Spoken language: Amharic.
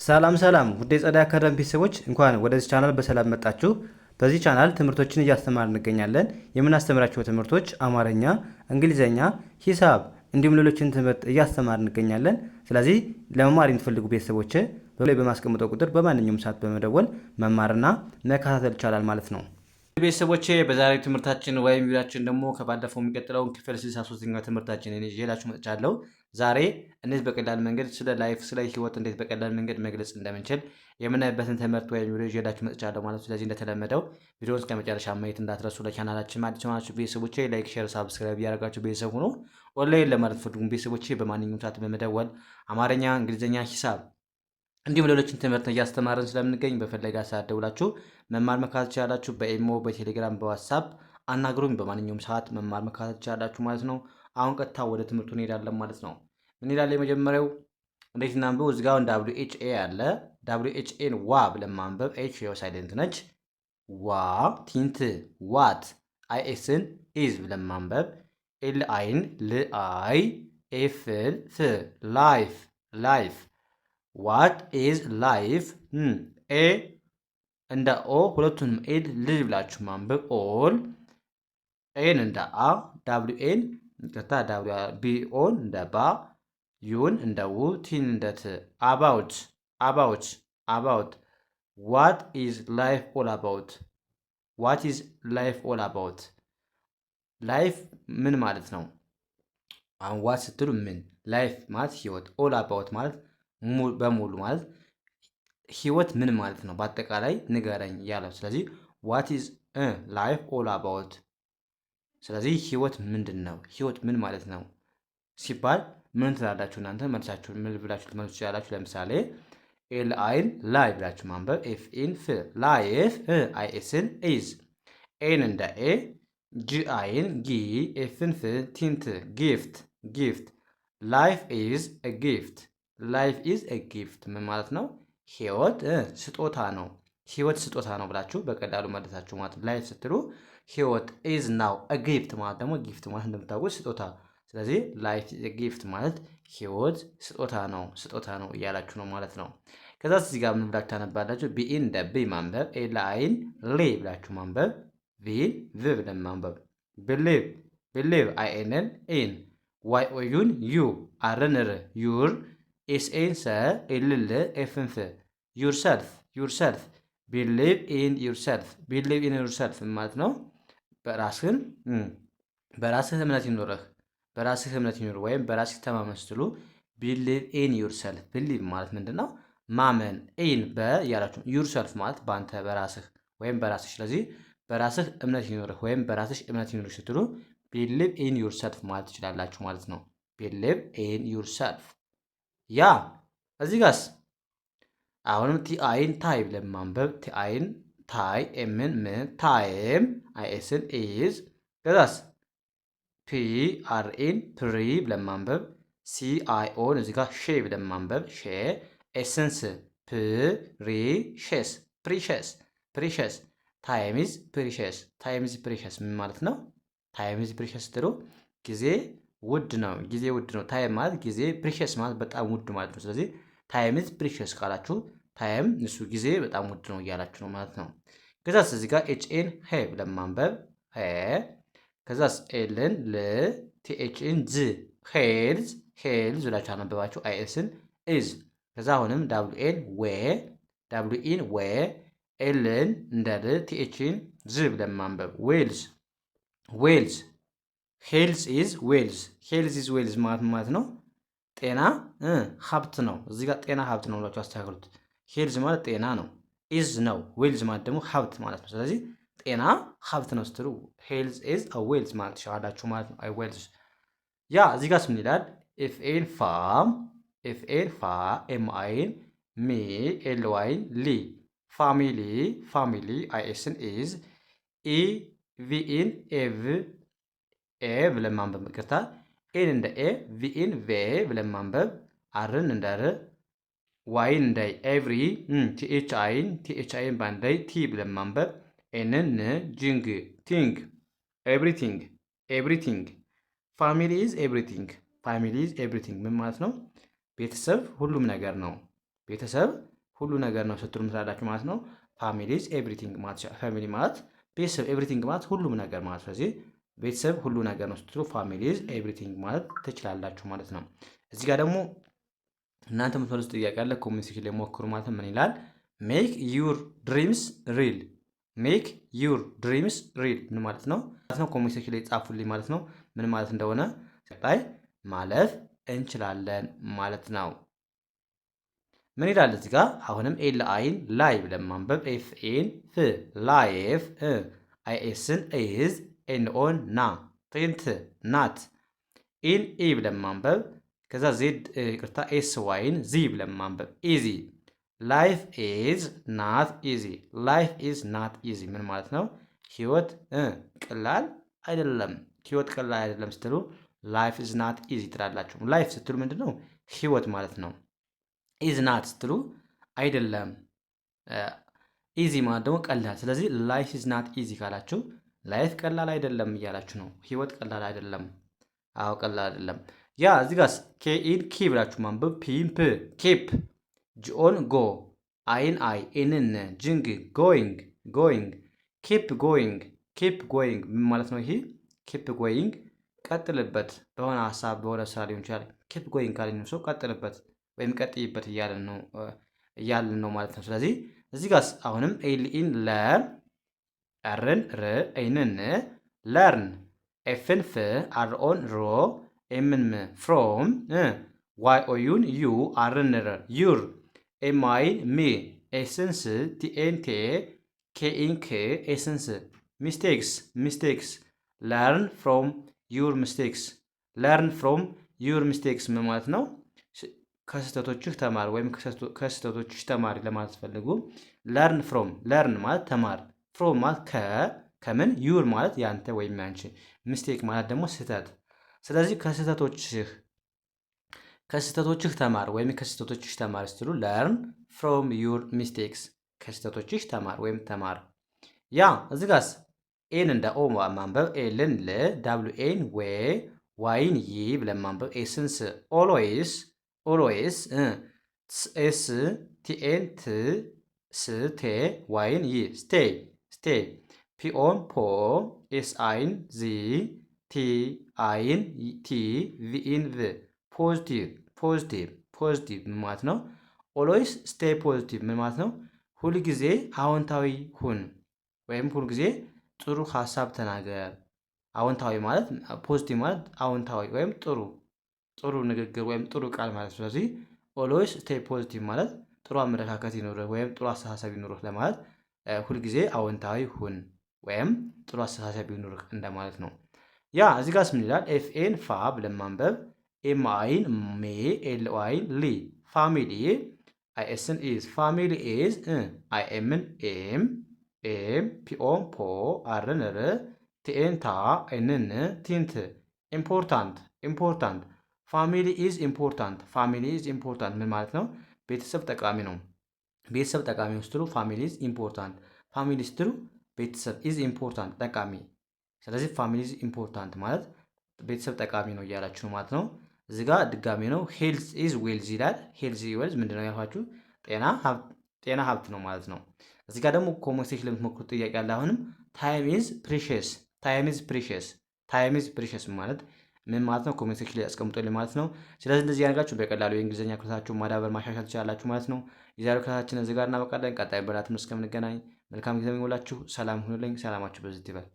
ሰላም ሰላም ውድ የጸዳ አካዳሚ ቤተሰቦች እንኳን ወደዚህ ቻናል በሰላም መጣችሁ። በዚህ ቻናል ትምህርቶችን እያስተማር እንገኛለን። የምናስተምራቸው ትምህርቶች አማርኛ፣ እንግሊዘኛ፣ ሂሳብ እንዲሁም ሌሎችን ትምህርት እያስተማር እንገኛለን። ስለዚህ ለመማር የምትፈልጉ ቤተሰቦች በላይ በማስቀምጠው ቁጥር በማንኛውም ሰዓት በመደወል መማርና መከታተል ይቻላል ማለት ነው። ቤተሰቦቼ በዛሬው ትምህርታችን ወይም ቪዲዮአችን ደግሞ ከባለፈው የሚቀጥለውን ክፍል 63ኛ ትምህርታችንን ይዤላችሁ መጥቻለሁ። ዛሬ እንዴት በቀላል መንገድ ስለ ላይፍ ስለ ህይወት እንዴት በቀላል መንገድ መግለጽ እንደምንችል የምናይበትን ትምህርት ወይም ቪዲዮ ይዤላችሁ መጥቻለሁ ማለት ነው። ስለዚህ እንደተለመደው ቪዲዮውን እስከ መጨረሻ ማየት እንዳትረሱ። ለቻናላችን አዲስ የሆናችሁ ቤተሰቦቼ ላይክ፣ ሼር፣ ሳብስክራይብ እያደረጋችሁ ቤተሰብ ሁኑ። ኦንላይን ለማለት ፈልጉ ቤተሰቦቼ በማንኛውም ሰዓት በመደወል አማርኛ፣ እንግሊዝኛ፣ ሂሳብ እንዲሁም ሌሎችን ትምህርት እያስተማርን ስለምንገኝ በፈለጋ ሰዓት ደውላችሁ መማር መከታተል ትችላላችሁ። በኢሞ፣ በቴሌግራም፣ በዋትሳፕ አናግሩኝ። በማንኛውም ሰዓት መማር መከታተል ትችላላችሁ ማለት ነው። አሁን ቀጥታ ወደ ትምህርቱ እንሄዳለን ማለት ነው። ምን ይላል? የመጀመሪያው እንዴት እናንብብ? እዚህ ጋር ደብሊው ኤች ኤ አለ። ደብሊው ኤች ኤን ዋ ብለን ማንበብ። ኤች ያው ሳይለንት ነች። ዋ ቲንት ዋት። አይ ኤስን ኢዝ ብለን ማንበብ። ኤል አይን ል አይ ኤፍን ፍ ላይፍ ላይፍ ዋት ኢዝ ላይፍ። ኤ እንደ ኦ ሁለቱንም ኤል ል ብላችሁ ማንበብ። ኦል ኤን እንደ አ ዳብሊው ኤን እንቀጥታ ዳብሊው ቢ ኦን እንደ ባ ዩን እንደ ው ቲን እንደ ት አባውት አባውት አባውት ዋት ኢዝ ላይፍ ኦል አባውት። ዋት ኢዝ ላይፍ ኦል አባውት። ላይፍ ምን ማለት ነው? አሁን ዋት ስትሉ ምን፣ ላይፍ ማለት ህይወት፣ ኦል አባውት ማለት በሙሉ ማለት ህይወት ምን ማለት ነው? በአጠቃላይ ንገረኝ ያለው። ስለዚህ ዋት ኢዝ ላይፍ ኦል አባውት። ስለዚህ ህይወት ምንድን ነው? ህይወት ምን ማለት ነው ሲባል ምን ትላላችሁ እናንተ? መልሳችሁ ምን ብላችሁ ልትመልሱ ትችላላችሁ? ለምሳሌ ኤል አይን ላይ ብላችሁ ማንበብ። ኤፍ ኢን ፍ ላይፍ። አይ ኤስን ኢዝ። ኤን እንደ ኤ ጂ አይን ጊ ኤፍን ፍ ቲንት ጊፍት ጊፍት። ላይፍ ኢዝ አ ጊፍት ላይፍ ኢዝ አ ጊፍት ምን ማለት ነው? ህይወት ስጦታ ነው። ህይወት ስጦታ ነው ብላችሁ በቀላሉ መለሳችሁ ማለት ነው። ላይፍ ስትሉ ህይወት ኢዝ ናው አ ጊፍት ማለት ደግሞ ጊፍት ማለት እንደምታውቁት ስጦታ። ስለዚህ ላይፍ ኢዝ አ ጊፍት ማለት ህይወት ስጦታ ነው እያላችሁ ነው ማለት ነው። ከዛ እዚህ ጋር ምን ብላችሁ ታነባላችሁ? ቢኢን እንደ ቢ ማንበብ። ኤል አይን ሌ ብላችሁ ማንበብ። ቪን ቭ ብለን ማንበብ። ብሊቭ ብሊቭ አይ ኤንን ኢን ዋይ ኦዩን ዩ አርን ር ዩር ኤስኤን ሰ ኤልል ኤፍንፍ ዩርሰልፍ ዩርሰልፍ ቢሊቭ ኢን ዩርሰልፍ ቢሊቭ ኢን ዩርሰልፍ ማለት ነው። በራስህ እምነት ይኖርህ በራስህ እምነት ይኖር ወይም በራስህ ተማመን ስትሉ ቢሊቭ ኢን ዩርሰልፍ። ቢሊቭ ማለት ምንድን ነው? ማመን። ኢን በያላችሁ ዩርሰልፍ ማለት በአንተ በራስህ ወይም በራስህ። ስለዚህ በራስህ እምነት ይኖርህ ወይም በራስሽ እምነት ይኖርህ ስትሉ ቢሊቭ ኢን ዩርሰልፍ ማለት ትችላላችሁ ማለት ነው። ቢሊቭ ኢን ዩርሰልፍ። ያ እዚህ ጋስ አሁንም ቲአይን ታይ ብለን ማንበብ። ቲአይን ታይ ኤምን ምን ታይም አይኤስን ኢዝ። ከዛስ ፒ አርኢን ፕሪ ብለን ማንበብ። ሲአይኦን እዚህ ጋር ሼ ብለን ማንበብ። ሼ ኤሰንስ ፕሪሼስ ፕሪሼስ ፕሪሼስ ታይም ኢዝ ፕሪሼስ ታይም ኢዝ ፕሪሼስ ምን ማለት ነው? ታይም ኢዝ ፕሪሼስ ስትሉ ጊዜ ውድ ነው። ጊዜ ውድ ነው። ታይም ማለት ጊዜ፣ ፕሪሸስ ማለት በጣም ውድ ማለት ነው። ስለዚህ ታይም ኢዝ ፕሪሸስ ካላችሁ ታይም እሱ ጊዜ በጣም ውድ ነው እያላችሁ ነው ማለት ነው። ከዛስ እዚህ ጋር ኤችኤን ሄ ብለን ማንበብ። ሄ ከዛስ ኤልን ል ቲኤችኤን ዝ ሄልዝ ሄልዝ ብላችሁ አነበባችሁ። አይኤስን ኢዝ። ከዛ አሁንም ዳብሊውኤን ዌ ዳብሊውኢን ዌ ኤልን እንደ ል ቲኤችኤን ዝ ብለን ማንበብ። ዌልዝ ዌልዝ ሄልዝ ኢዝ ዌልዝ ሄልዝ ኢዝ ዌልዝ ማለት ነው ጤና ሀብት ነው። እዚህ ጋር ጤና ሀብት ነው ብላችሁ አስተካክሉት። ሄልዝ ማለት ጤና ነው፣ ኢዝ ነው። ዌልዝ ማለት ደግሞ ሀብት ማለት ነው። ስለዚህ ጤና ሀብት ነው ስትሉ ሄልዝ ኢዝ አ ዌልዝ ማለት ትችላላችሁ ማለት ነው። አይ ዌልዝ። ያ እዚህ ጋር ምን ይላል? ኤፍኤን ፋም ኤፍኤን ፋ ኤም አይን ሚ ኤል ዋይን ሊ ፋሚሊ ፋሚሊ አይኤስን ኢዝ ኢ ቪኢን ኤቭ ኤ ብለን ማንበብ። ይቅርታ ኤን እንደ ኤ ቪኢን ቬ ብለን ማንበብ። አርን እንደ ር ዋይን እንደ ኤቭሪ ቲኤች አይን ባንዳይ ቲ ብለን ማንበብ። ኤንን ን ጂንግ ቲንግ ኤቭሪቲንግ ኤቭሪቲንግ ፋሚሊ ኢዝ ኤቭሪቲንግ ፋሚሊ ኢዝ ኤቭሪቲንግ ምን ማለት ነው? ቤተሰብ ሁሉም ነገር ነው። ቤተሰብ ሁሉ ነገር ነው ስትሉ ምትላላችሁ ማለት ነው። ፋሚሊ ኢዝ ኤቭሪቲንግ ማለት ፋሚሊ ማለት ቤተሰብ፣ ኤቭሪቲንግ ማለት ሁሉም ነገር ማለት። ስለዚህ ቤተሰብ ሁሉ ነገር ነው ስትሉ ፋሚሊ ኢዝ ኤቭሪቲንግ ማለት ትችላላችሁ ማለት ነው። እዚህ ጋር ደግሞ እናንተ የምትመልሱት ጥያቄ አለ። ኮሜንት ሴክሽን ላይ ሞክሩ ማለት ነው። ምን ይላል? ሜክ ዩር ድሪምስ ሪል። ሜክ ዩር ድሪምስ ሪል ምን ማለት ነው? ኮሜንት ሴክሽን ላይ ጻፉልኝ ማለት ነው ምን ማለት እንደሆነ። ቀጣይ ማለፍ እንችላለን ማለት ነው። ምን ይላል እዚህ ጋር? አሁንም ኤል አይን ላይ ብለን ማንበብ፣ ኤፍ ኤን ፍ ላይፍ፣ አይኤስን ኢዝ፣ ኤን ኦን ና፣ ቴንት ናት፣ ኢን ኢ ብለን ማንበብ፣ ከዛ ዜድ ይቅርታ ኤስ ዋይን ዚ ብለን ማንበብ ኢዚ። ላይፍ ኢዝ ናት ኢዚ። ላይፍ ኢዝ ናት ኢዚ ምን ማለት ነው? ህይወት ቀላል አይደለም። ህይወት ቀላል አይደለም ስትሉ ላይፍ ኢዝ ናት ኢዚ ትላላችሁ። ላይፍ ስትሉ ምንድን ነው? ህይወት ማለት ነው። ኢዝ ናት ስትሉ አይደለም። ኢዚ ማለት ደግሞ ቀላል። ስለዚህ ላይፍ ኢዝ ናት ኢዚ ካላችሁ ላይፍ ቀላል አይደለም እያላችሁ ነው። ህይወት ቀላል አይደለም። አዎ ቀላል አይደለም። ያ እዚህ ጋር ኬኢን ኪ ብላችሁ ማንበብ፣ ፒን ፕ ኬፕ፣ ጂኦን ጎ፣ አይን አይ፣ ኤንን ጅንግ፣ ጎይንግ ጎይንግ፣ ኬፕ ጎይንግ ኬፕ ጎይንግ ምን ማለት ነው? ይሄ ኬፕ ጎይንግ ቀጥልበት፣ በሆነ ሀሳብ በሆነ ስራ ሊሆን ይችላል። ኬፕ ጎይንግ ካለኝ ሰው ቀጥልበት ወይም ቀጥይበት እያልን ነው ማለት ነው። ስለዚህ እዚህ ጋር አሁንም ኤልኢን ለ፣ አርን ር፣ አይንን ለርን፣ ኤፍን ፍ፣ አርኦን ሮ፣ ኤምን ም ፍሮም፣ ዋይ ኦዩን ዩ፣ አርን ር ዩር፣ ኤምአይን ሚ፣ ኤስንስ ቲኤን ቴ፣ ኬኢን ክ፣ ኤስንስ ሚስቴክስ ሚስቴክስ፣ ለርን ፍሮም ዩር ሚስቴክስ። ለርን ፍሮም ዩር ሚስቴክስ ምን ማለት ነው? ከስህተቶችህ ተማር ወይም ከስህተቶችሽ ተማሪ ለማለት ፈልጉ። ለርን ፍሮም፣ ለርን ማለት ተማር፣ ፍሮም ማለት ከምን፣ ዩር ማለት ያንተ ወይም ያንቺ፣ ሚስቴክ ማለት ደግሞ ስህተት። ስለዚህ ከስህተቶችህ ተማር ወይም ከስህተቶችሽ ተማር ስትሉ ለርን ፍሮም ዩር ሚስቴክስ፣ ከስህተቶችሽ ተማር ወይም ተማር። ያ እዚህ ጋርስ ኤን እንደ ኦ ማንበብ፣ ኤልን ል፣ ዳብሊው ኤን ዌ፣ ዋይን ይ ብለን ማንበብ፣ ኤስንስ ኦልዌይስ ኦልዌይስ፣ ኤስ ቲኤን ት ስ ቴ፣ ዋይን ይ ስቴይ ስቴይ፣ ፒኦን ፖ፣ ኤስ አይን ዚ፣ ቲ አይን ቲ፣ ቪኢን ቭ ፖዚቲቭ ፖዚቲቭ ፖዚቲቭ ምን ማለት ነው? ኦልዌይስ ስቴይ ፖዚቲቭ ምን ማለት ነው? ሁልጊዜ አዎንታዊ ሁን ወይም ሁልጊዜ ጥሩ ሀሳብ ተናገር። አዎንታዊ ማለት ፖዚቲቭ ማለት አዎንታዊ ወይም ጥሩ ንግግር ወይም ጥሩ ቃል ማለት። ስለዚህ ኦልዌይስ ስቴይ ፖዚቲቭ ማለት ጥሩ አመለካከት ይኖርህ ወይም ጥሩ አስተሳሰብ ይኖርህ ለማለት ሁልጊዜ አዎንታዊ ሁን ወይም ጥሩ አስተሳሰብ ይኖርህ እንደማለት ነው። ያ እዚህ ጋር ምን ይላል? ኤፍኤን ፋ ብለን ማንበብ፣ ኤም አይን ሜ፣ ኤል አይን ሊ፣ ፋሚሊ አይኤስን ኢዝ፣ ፋሚሊ ኢዝ፣ አይኤምን ኤም፣ ኤም ፒኦን ፖ፣ አርን ር፣ ቲኤን ታ፣ ኤንን ቲንት፣ ኢምፖርታንት ኢምፖርታንት፣ ፋሚሊ ኢዝ ኢምፖርታንት። ፋሚሊ ኢዝ ኢምፖርታንት ምን ማለት ነው? ቤተሰብ ጠቃሚ ነው። ቤተሰብ ጠቃሚ ነው ስትሉ ፋሚሊ ኢዝ ኢምፖርታንት፣ ፋሚሊ ስትሉ ቤተሰብ ኢዝ ኢምፖርታንት ጠቃሚ። ስለዚህ ፋሚሊ ኢዝ ኢምፖርታንት ማለት ቤተሰብ ጠቃሚ ነው እያላችሁ ማለት ነው። እዚህ ጋር ድጋሚ ነው። ሄልዝ ኢዝ ዌልዝ ይላል። ሄልዝ ዌልዝ ምንድን ነው ያልኳችሁ? ጤና ሀብት ነው ማለት ነው። እዚህ ጋር ደግሞ ኮንቨርሴሽን ለምትሞክሩት ጥያቄ አለ። አሁንም ታይም ኢዝ ፕሪሽስ፣ ታይም ኢዝ ፕሪሽስ፣ ታይም ኢዝ ፕሪሽስ ማለት ምን ማለት ነው? ኮሜንት ሴክሽን ላይ አስቀምጦልኝ ማለት ነው። ስለዚህ እንደዚህ ያደርጋችሁ በቀላሉ የእንግሊዝኛ ክላሳችሁን ማዳበር ማሻሻል ትችላላችሁ ማለት ነው። የዛሬው ክላሳችን እዚህ ጋር እናበቃለን። ቀጣይ በሌላ ትምህርት እስከምንገናኝ መልካም ጊዜ የሚውላችሁ። ሰላም ሁኑልኝ። ሰላማችሁ በዚህ ይበል።